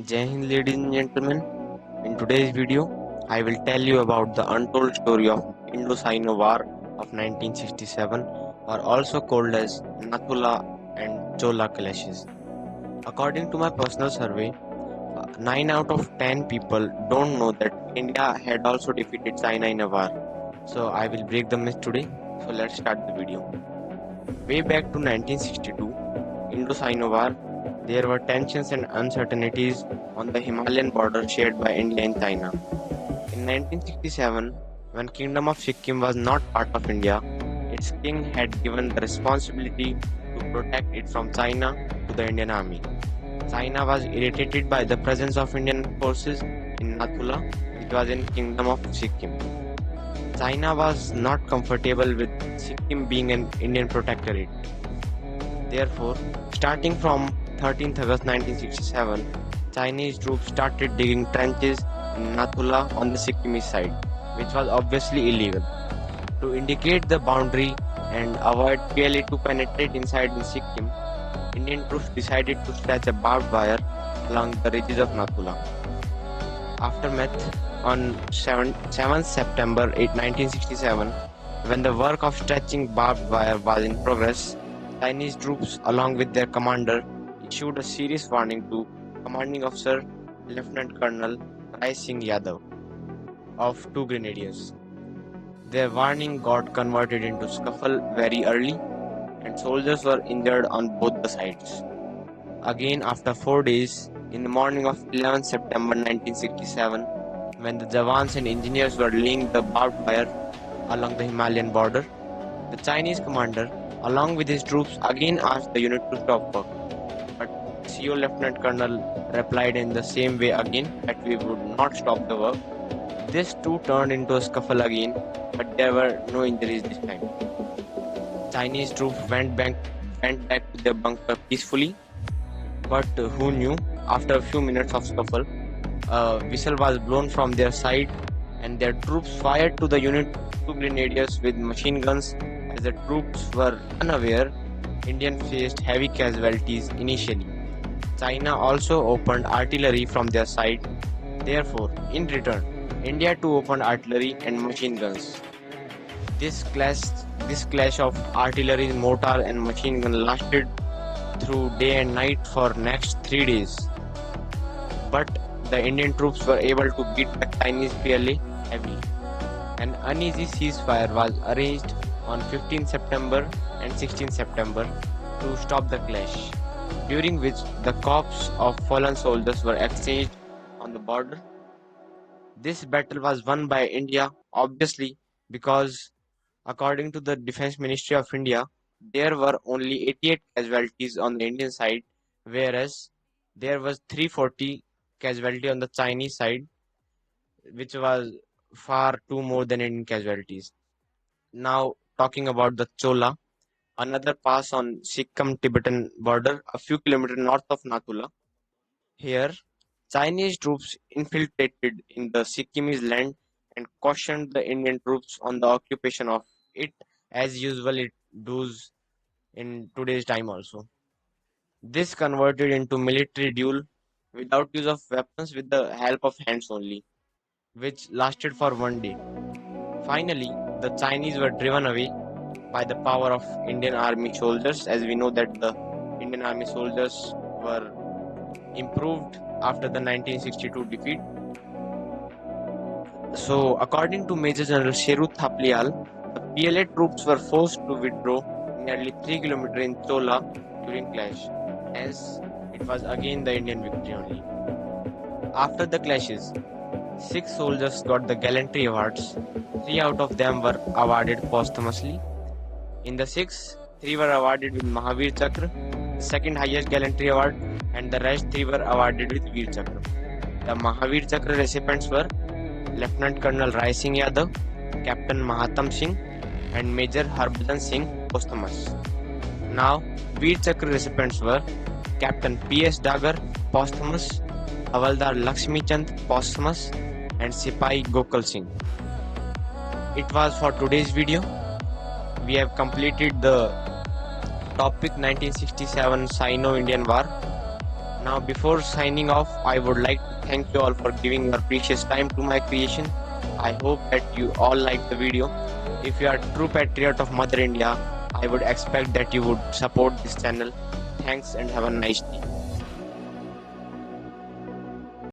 Jai Hind, ladies and gentlemen. In today's video, I will tell you about the untold story of Indo Sino War of 1967, or also called as Nathu and Cho La clashes. According to my personal survey, 9 out of 10 people don't know that India had also defeated China in a war. So I will break the myth today. So let's start the video. Way back to 1962, Indo Sino War, there were tensions and uncertainties on the Himalayan border shared by India and China. In 1967, when Kingdom of Sikkim was not part of India, its king had given the responsibility to protect it from China to the Indian army. China was irritated by the presence of Indian forces in Nathula, which was in Kingdom of Sikkim. China was not comfortable with Sikkim being an Indian protectorate. Therefore, starting from 13th August 1967, Chinese troops started digging trenches in Nathula on the Sikkimese side, which was obviously illegal. To indicate the boundary and avoid PLA to penetrate inside in Sikkim, Indian troops decided to stretch a barbed wire along the ridges of Nathula. Aftermath on 7th September 1967, when the work of stretching barbed wire was in progress, Chinese troops, along with their commander, issued a serious warning to Commanding Officer Lieutenant Colonel Rai Singh Yadav of 2 grenadiers. Their warning got converted into scuffle very early, and soldiers were injured on both the sides. Again, after 4 days, in the morning of 11 September 1967, when the Jawans and engineers were laying the barbed wire along the Himalayan border, the Chinese commander, along with his troops, again asked the unit to stop work. But CO Lieutenant Colonel replied in the same way again that we would not stop the work. This too turned into a scuffle again, but there were no injuries this time. Chinese troops went back to their bunker peacefully, but who knew, after a few minutes of scuffle, a whistle was blown from their side and their troops fired to the unit 2 grenadiers with machine guns. As the troops were unaware, Indians faced heavy casualties initially. China also opened artillery from their side. Therefore, in return, India too opened artillery and machine guns. This clash of artillery, mortar and machine gun lasted through day and night for next 3 days. But the Indian troops were able to beat the Chinese PLA heavily. An uneasy ceasefire was arranged on 15 September and 16 September to stop the clash, during which the corpses of fallen soldiers were exchanged on the border. This battle was won by India, obviously, because according to the Defense Ministry of India, there were only 88 casualties on the Indian side, whereas there was 340 casualty on the Chinese side, which was far too more than Indian casualties. Now, talking about the Chola, another pass on Sikkim-Tibetan border, a few kilometers north of Nathula. Here, Chinese troops infiltrated in the Sikkimese land and cautioned the Indian troops on the occupation of it, as usual it does in today's time also. This converted into military duel without use of weapons, with the help of hands only, which lasted for 1 day. Finally, the Chinese were driven away by the power of Indian army soldiers, as we know that the Indian army soldiers were improved after the 1962 defeat. So, according to Major General Sheru Thaplial, the PLA troops were forced to withdraw nearly 3 km in Chola during clash. Hence, it was again the Indian victory only. After the clashes, 6 soldiers got the gallantry awards. 3 out of them were awarded posthumously. In the 6, 3 were awarded with Mahavir Chakra, the second highest gallantry award, and the rest 3 were awarded with Veer Chakra. The Mahavir Chakra recipients were Lieutenant Colonel Rai Singh Yadav, Captain Mahatam Singh, and Major Harbhajan Singh posthumous. Now, Veer Chakra recipients were Captain P.S. Dagar posthumous, Havaldar Lakshmi Chand posthumous, and Sipai Gokul Singh. It was for today's video. We have completed the topic 1967 Sino-Indian War. Now, before signing off, I would like to thank you all for giving your precious time to my creation. I hope that you all liked the video. If you are a true patriot of Mother India, I would expect that you would support this channel. Thanks and have a nice day.